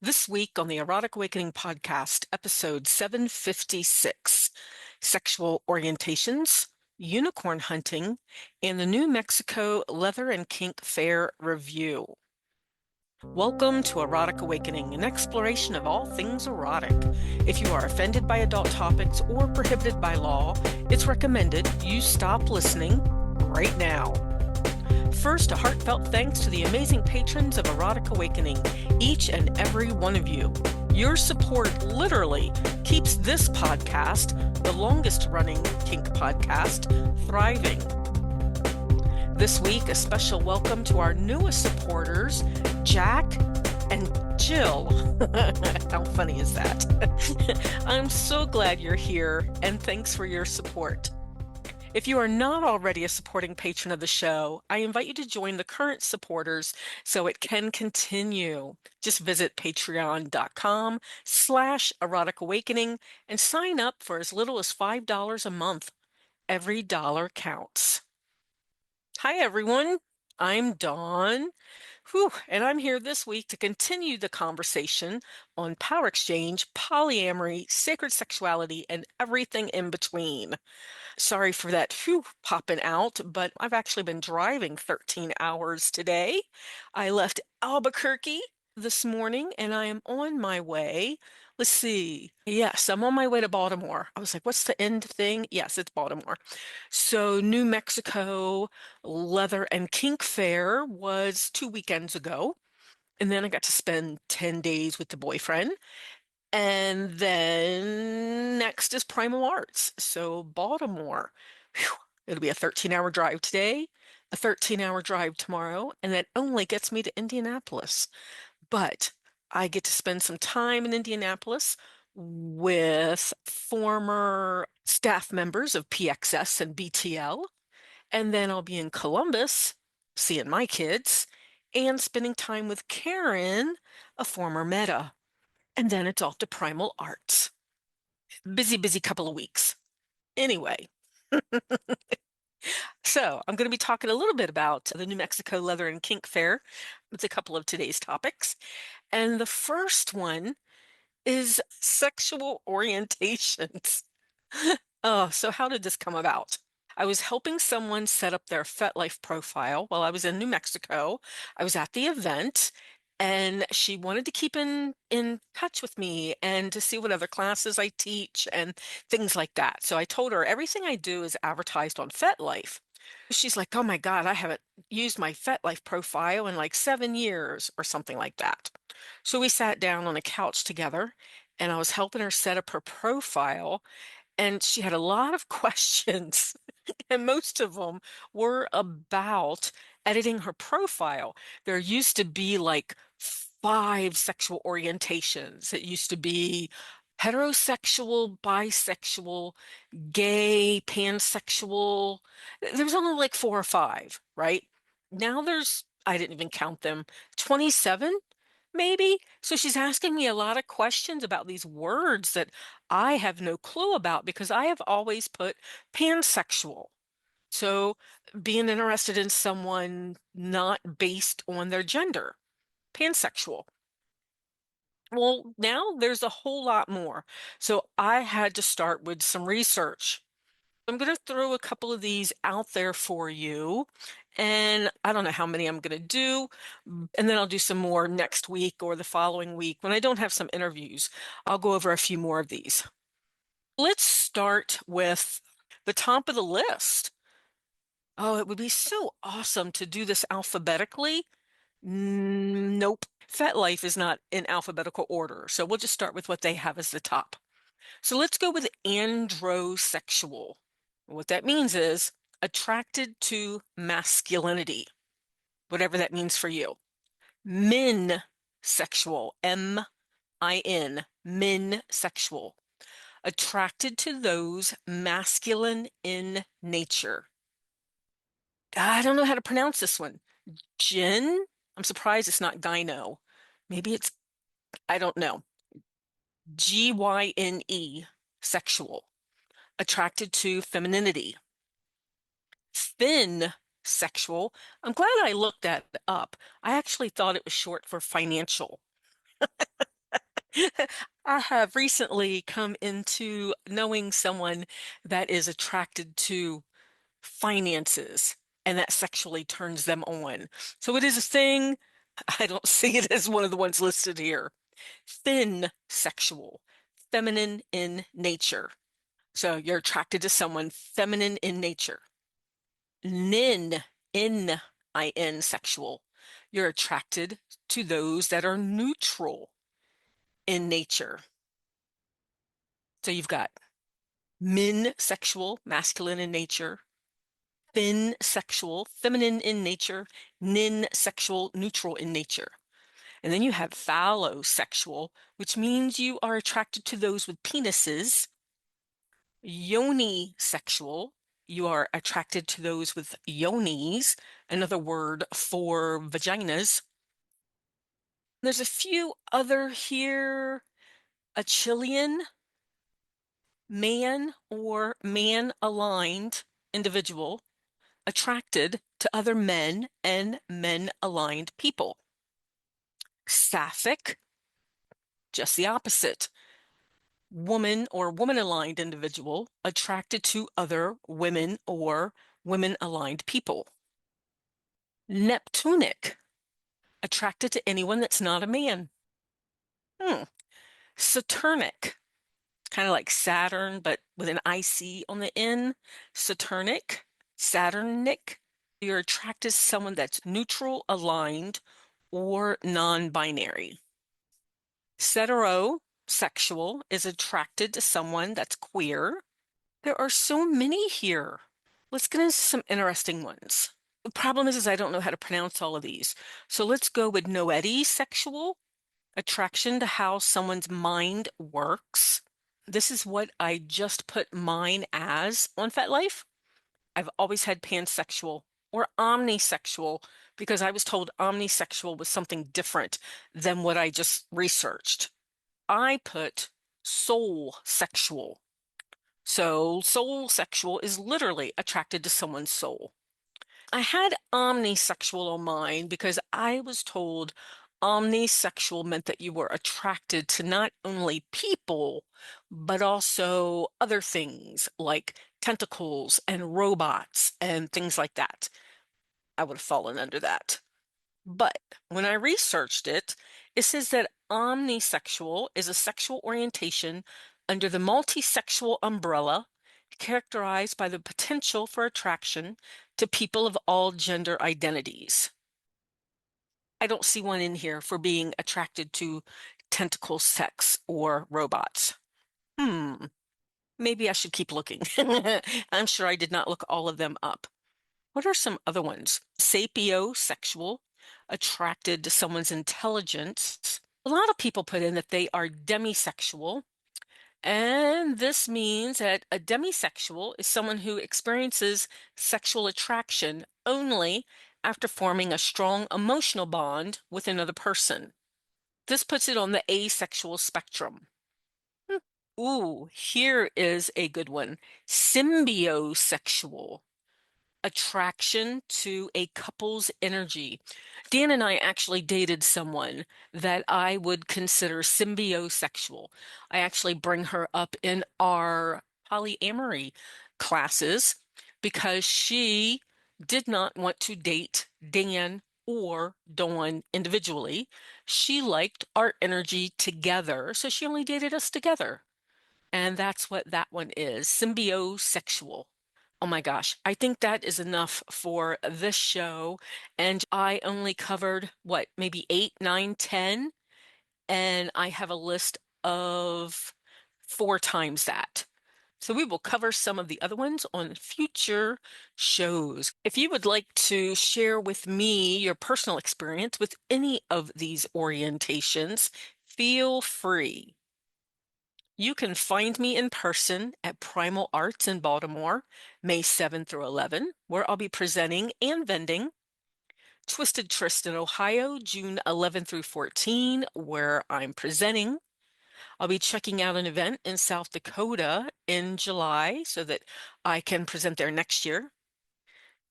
This week on the Erotic Awakening Podcast, episode 756, Sexual Orientations, Unicorn Hunting, and the New Mexico Leather and Kink Fair Review. Welcome to Erotic Awakening, an exploration of all things erotic. If you are offended by adult topics or prohibited by law, it's recommended you stop listening right now. First, a heartfelt thanks to the amazing patrons of Erotic Awakening, each and every one of you. Your support literally keeps this podcast, the longest running kink podcast, thriving. This week, a special welcome to our newest supporters, Jack and Jill. How funny is that? I'm so glad you're here, and thanks for your support. If you are not already a supporting patron of the show, I invite you to join the current supporters so it can continue. Just visit patreon.com/erotic awakening and sign up for as little as $5 a month. Every dollar counts. Hi, everyone. I'm Dawn. And I'm here this week to continue the conversation on power exchange, polyamory, sacred sexuality, and everything in between. Sorry for that popping out, but I've actually been driving 13 hours today. I left Albuquerque this morning and I am on my way. Let's see. Yes, I'm on my way to Baltimore. I was like, what's the end thing? Yes, it's Baltimore. So New Mexico Leather and Kink Fair was 2 weekends ago. And then I got to spend 10 days with the boyfriend. And then next is Primal Arts. So Baltimore, it'll be a 13-hour drive today, a 13-hour drive tomorrow, and that only gets me to Indianapolis. But I get to spend some time in Indianapolis with former staff members of PXS and BTL. And then I'll be in Columbus seeing my kids and spending time with Karen, a former Meta. And then it's off to Primal Arts. Busy, busy couple of weeks. Anyway, so I'm going to be talking a little bit about the New Mexico Leather and Kink Fair. It's a couple of today's topics. And the first one is sexual orientations. Oh, so how did this come about? I was helping someone set up their FetLife profile while I was in New Mexico. I was at the event and she wanted to keep in touch with me and to see what other classes I teach and things like that. So I told her everything I do is advertised on FetLife. She's like, oh my God, I haven't used my FetLife profile in like 7 years or something like that. So we sat down on a couch together and I was helping her set up her profile. And she had a lot of questions, and most of them were about editing her profile. There used to be like 5 sexual orientations. It used to be heterosexual, bisexual, gay, pansexual. There was only like 4 or 5, right? Now I didn't even count them, 27 maybe. So she's asking me a lot of questions about these words that I have no clue about because I have always put pansexual. So being interested in someone not based on their gender, pansexual. Well, now there's a whole lot more. So I had to start with some research. I'm going to throw a couple of these out there for you. And I don't know how many I'm going to do. And then I'll do some more next week or the following week. When I don't have some interviews, I'll go over a few more of these. Let's start with the top of the list. Oh, it would be so awesome to do this alphabetically. Nope. FetLife is not in alphabetical order. So we'll just start with what they have as the top. So let's go with androsexual. What that means is attracted to masculinity, whatever that means for you. Minsexual, M-I-N, minsexual, attracted to those masculine in nature. I don't know how to pronounce this one. Gyn? I'm surprised it's not gyno. Maybe I don't know. Gyne, sexual, attracted to femininity. Finsexual. I'm glad I looked that up. I actually thought it was short for financial. I have recently come into knowing someone that is attracted to finances and that sexually turns them on. So it is a thing. I don't see it as one of the ones listed here. Finsexual, feminine in nature. So you're attracted to someone feminine in nature. Nin, N-I-N sexual. You're attracted to those that are neutral in nature. So you've got minsexual, masculine in nature, finsexual, feminine in nature, ninsexual, neutral in nature. And then you have phallosexual, which means you are attracted to those with penises. Yonisexual, you are attracted to those with yonis, another word for vaginas. There's a few other here. Achilean, man or man-aligned individual attracted to other men and men-aligned people. Sapphic, just the opposite. Woman or woman-aligned individual attracted to other women or women-aligned people. Neptunic, attracted to anyone that's not a man. Saturnic, kind of like Saturn, but with an IC on the end. Saturnic, Saturnic. You're attracted to someone that's neutral, aligned, or non-binary. Ceterosexual is attracted to someone that's queer. There are so many here. Let's get into some interesting ones. The problem is I don't know how to pronounce all of these. So let's go with Noetisexual, attraction to how someone's mind works. This is what I just put mine as on FetLife. I've always had pansexual or omnisexual because I was told omnisexual was something different than what I just researched. I put soulsexual. So soulsexual is literally attracted to someone's soul. I had omnisexual on mine because I was told omnisexual meant that you were attracted to not only people, but also other things like tentacles and robots and things like that. I would have fallen under that. But when I researched it, it says that omnisexual is a sexual orientation under the multisexual umbrella characterized by the potential for attraction to people of all gender identities. I don't see one in here for being attracted to tentacle sex or robots. Maybe I should keep looking. I'm sure I did not look all of them up. What are some other ones? Sapiosexual, attracted to someone's intelligence. A lot of people put in that they are demisexual, and this means that a demisexual is someone who experiences sexual attraction only after forming a strong emotional bond with another person. This puts it on the asexual spectrum. Ooh, here is a good one. Symbiosexual, attraction to a couple's energy. Dan and I actually dated someone that I would consider symbiosexual. I actually bring her up in our polyamory classes because she did not want to date Dan or Dawn individually. She liked our energy together, so she only dated us together. And that's what that one is, symbiosexual. Oh my gosh, I think that is enough for this show. And I only covered what, maybe 8, 9, 10, and I have a list of 4 times that. So we will cover some of the other ones on future shows. If you would like to share with me your personal experience with any of these orientations, feel free. You can find me in person at Primal Arts in Baltimore, May 7 through 11, where I'll be presenting and vending. Twisted Tryst in Ohio, June 11 through 14, where I'm presenting. I'll be checking out an event in South Dakota in July so that I can present there next year.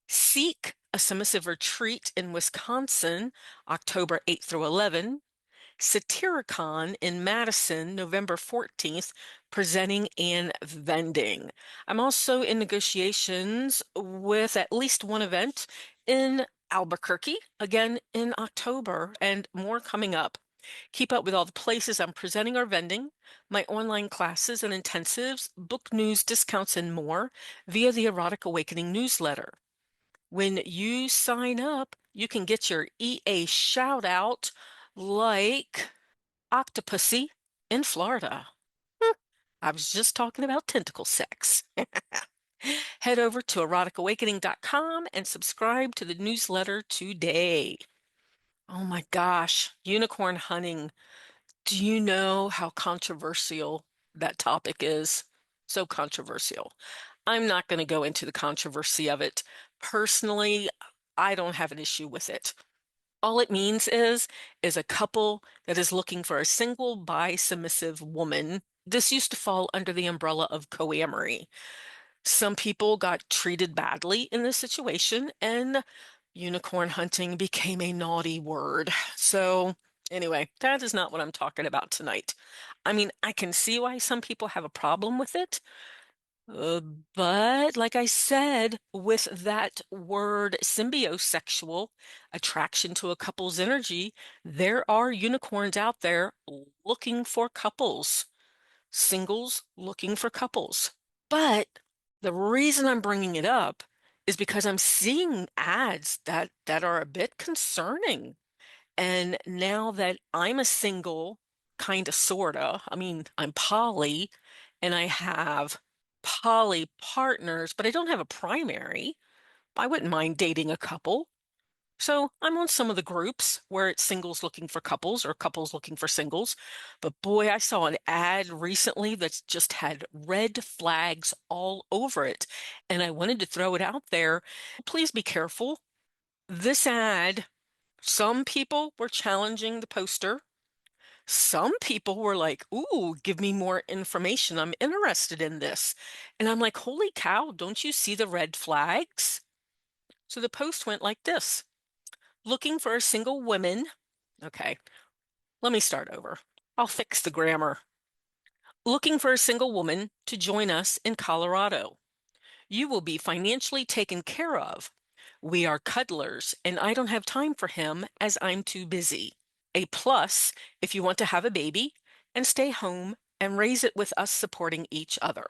Seek a submissive retreat in Wisconsin, October 8 through 11. Satiricon in Madison, November 14th, presenting and vending. I'm also in negotiations with at least one event in Albuquerque, again in October, and more coming up. Keep up with all the places I'm presenting or vending, my online classes and intensives, book news, discounts, and more via the Erotic Awakening newsletter. When you sign up, you can get your EA shout out like Octopussy in Florida. I was just talking about tentacle sex. Head over to eroticawakening.com and subscribe to the newsletter today. Oh my gosh, unicorn hunting. Do you know how controversial that topic is? So controversial. I'm not going to go into the controversy of it. Personally, I don't have an issue with it. All it means is a couple that is looking for a single bi-submissive woman. This used to fall under the umbrella of CoAmory. Some people got treated badly in this situation, and unicorn hunting became a naughty word. So, anyway, that is not what I'm talking about tonight. I mean, I can see why some people have a problem with it. Uh, but like I said, with that word symbiosexual, attraction to a couple's energy, there are unicorns out there looking for couples, singles looking for couples. But the reason I'm bringing it up is because I'm seeing ads that are a bit concerning. And now that I'm a single, kind of, sorta, I mean, I'm poly and I have poly partners, but I don't have a primary. I wouldn't mind dating a couple. So I'm on some of the groups where it's singles looking for couples or couples looking for singles. But boy, I saw an ad recently that's just had red flags all over it. And I wanted to throw it out there. Please be careful. This ad, some people were challenging the poster. Some people were like, ooh, give me more information. I'm interested in this. And I'm like, holy cow, don't you see the red flags? So the post went like this. Looking for a single woman. Okay, let me start over. I'll fix the grammar. Looking for a single woman to join us in Colorado. You will be financially taken care of. We are cuddlers, and I don't have time for him as I'm too busy. A plus if you want to have a baby and stay home and raise it with us supporting each other.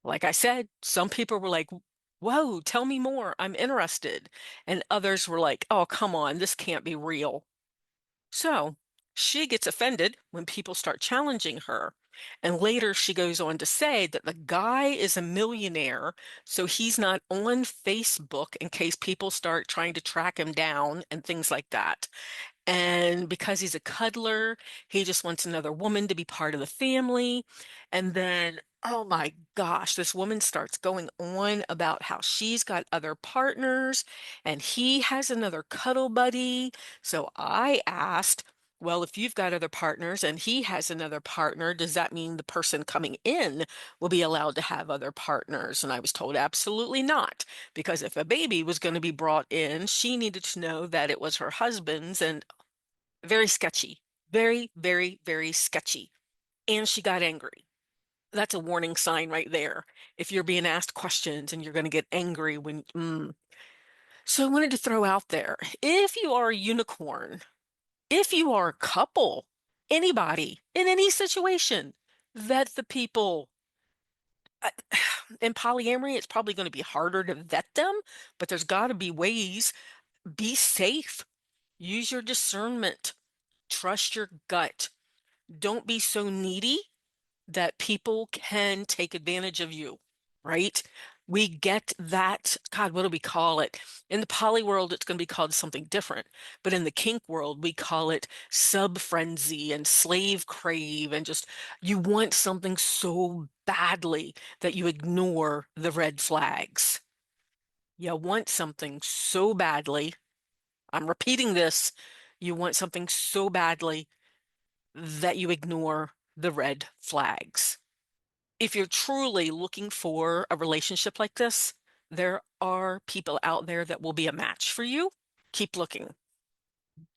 Like I said, some people were like, whoa, tell me more. I'm interested. And others were like, oh, come on, this can't be real. So she gets offended when people start challenging her. And later she goes on to say that the guy is a millionaire, so he's not on Facebook in case people start trying to track him down and things like that. And because he's a cuddler, he just wants another woman to be part of the family. And then, oh my gosh, this woman starts going on about how she's got other partners and he has another cuddle buddy. So I asked, well, if you've got other partners and he has another partner, does that mean the person coming in will be allowed to have other partners? And I was told absolutely not, because if a baby was going to be brought in, she needed to know that it was her husband's, and very sketchy. Very, very, very sketchy. And she got angry. That's a warning sign right there. If you're being asked questions and you're going to get angry So I wanted to throw out there, if you are a unicorn, if you are a couple, anybody in any situation, vet the people. I- In polyamory, it's probably going to be harder to vet them, but there's got to be ways. Be safe. Use your discernment. Trust your gut. Don't be so needy that people can take advantage of you, right? We get that. God, what do we call it? In the poly world, it's going to be called something different. But in the kink world, we call it sub frenzy and slave crave. And just you want something so badly that you ignore the red flags. You want something so badly. I'm repeating this. You want something so badly that you ignore the red flags. If you're truly looking for a relationship like this, there are people out there that will be a match for you. Keep looking.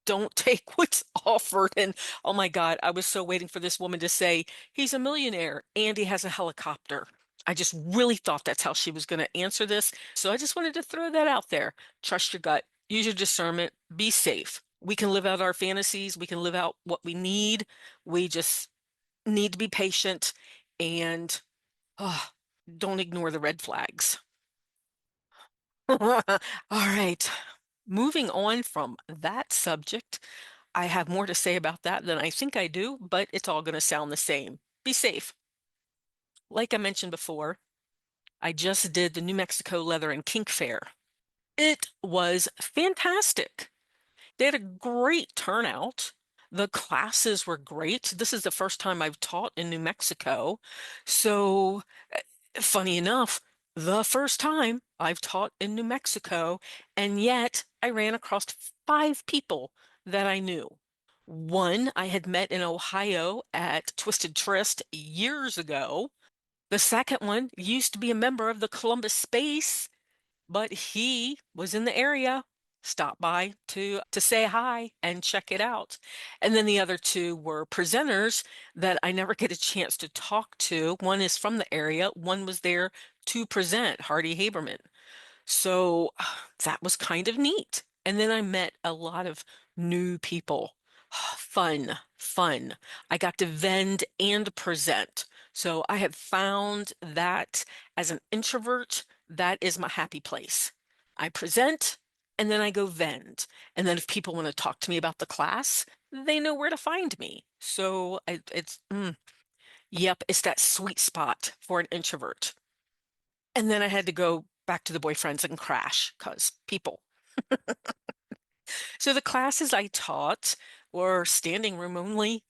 Don't take what's offered. And oh my God, I was so waiting for this woman to say, he's a millionaire and he has a helicopter. I just really thought that's how she was going to answer this. So I just wanted to throw that out there. Trust your gut, use your discernment, be safe. We can live out our fantasies, we can live out what we need. We just need to be patient and oh, don't ignore the red flags. All right. Moving on from that subject, I have more to say about that than I think I do, but it's all going to sound the same. Be safe. Like I mentioned before, I just did the New Mexico Leather and Kink Fair. It was fantastic. They had a great turnout. The classes were great. This is the first time I've taught in New Mexico. So, funny enough, the first time I've taught in New Mexico, and yet I ran across 5 people that I knew. One I had met in Ohio at Twisted Tryst years ago. The second one used to be a member of the Columbus Space, but he was in the area, stopped by to say hi and check it out. And then the other two were presenters that I never get a chance to talk to. One is from the area, one was there to present, Hardy Haberman. So that was kind of neat. And then I met a lot of new people. Fun, fun. I got to vend and present. So I have found that as an introvert, that is my happy place. I present and then I go vend. And then if people want to talk to me about the class, they know where to find me. So yep, it's that sweet spot for an introvert. And then I had to go back to the boyfriends and crash because people. So the classes I taught were standing room only.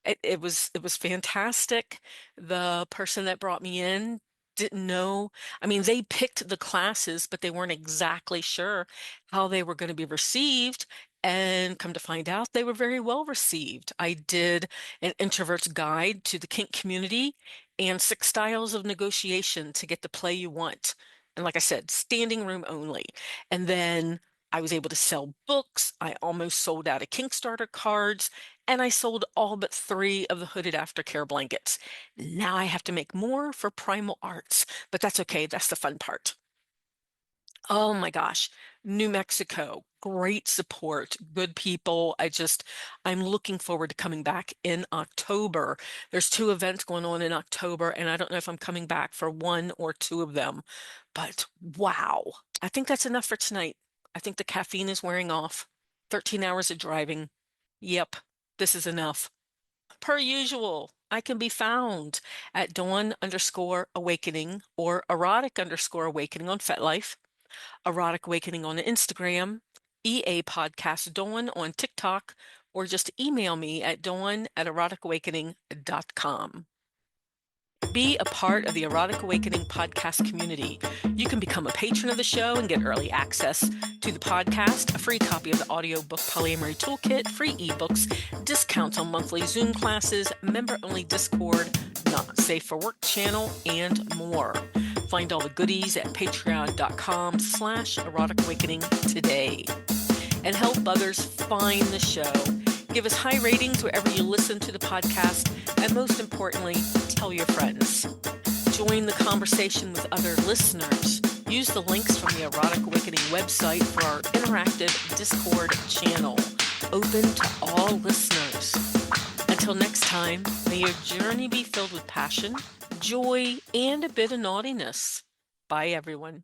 It was fantastic. The person that brought me in didn't know. I mean, they picked the classes, but they weren't exactly sure how they were going to be received. And come to find out, they were very well received. I did an introvert's guide to the kink community and 6 styles of negotiation to get the play you want. And like I said, standing room only. And then I was able to sell books. I almost sold out of kink starter cards and I sold all but 3 of the hooded aftercare blankets. Now I have to make more for Primal Arts, but that's okay. That's the fun part. Oh my gosh, New Mexico, great support, good people. I'm looking forward to coming back in October. There's 2 events going on in October, and I don't know if I'm coming back for 1 or 2 of them, but wow. I think that's enough for tonight. I think the caffeine is wearing off. 13 hours of driving. Yep, this is enough. Per usual, I can be found at dawn_awakening or erotic_awakening on FetLife, Erotic Awakening on Instagram, EA Podcast Dawn on TikTok, or just email me at dawn@eroticawakening.com. Be a part of the Erotic Awakening podcast community. You can become a patron of the show and get early access to the podcast, a free copy of the audiobook Polyamory Toolkit, free ebooks, discounts on monthly Zoom classes, member-only Discord, not safe for work channel, and more. Find all the goodies at patreon.com/erotic awakening today. And help others find the show. Give us high ratings wherever you listen to the podcast, and most importantly, tell your friends. Join the conversation with other listeners. Use the links from the Erotic Awakening website for our interactive Discord channel, open to all listeners. Until next time, may your journey be filled with passion, joy, and a bit of naughtiness. Bye, everyone.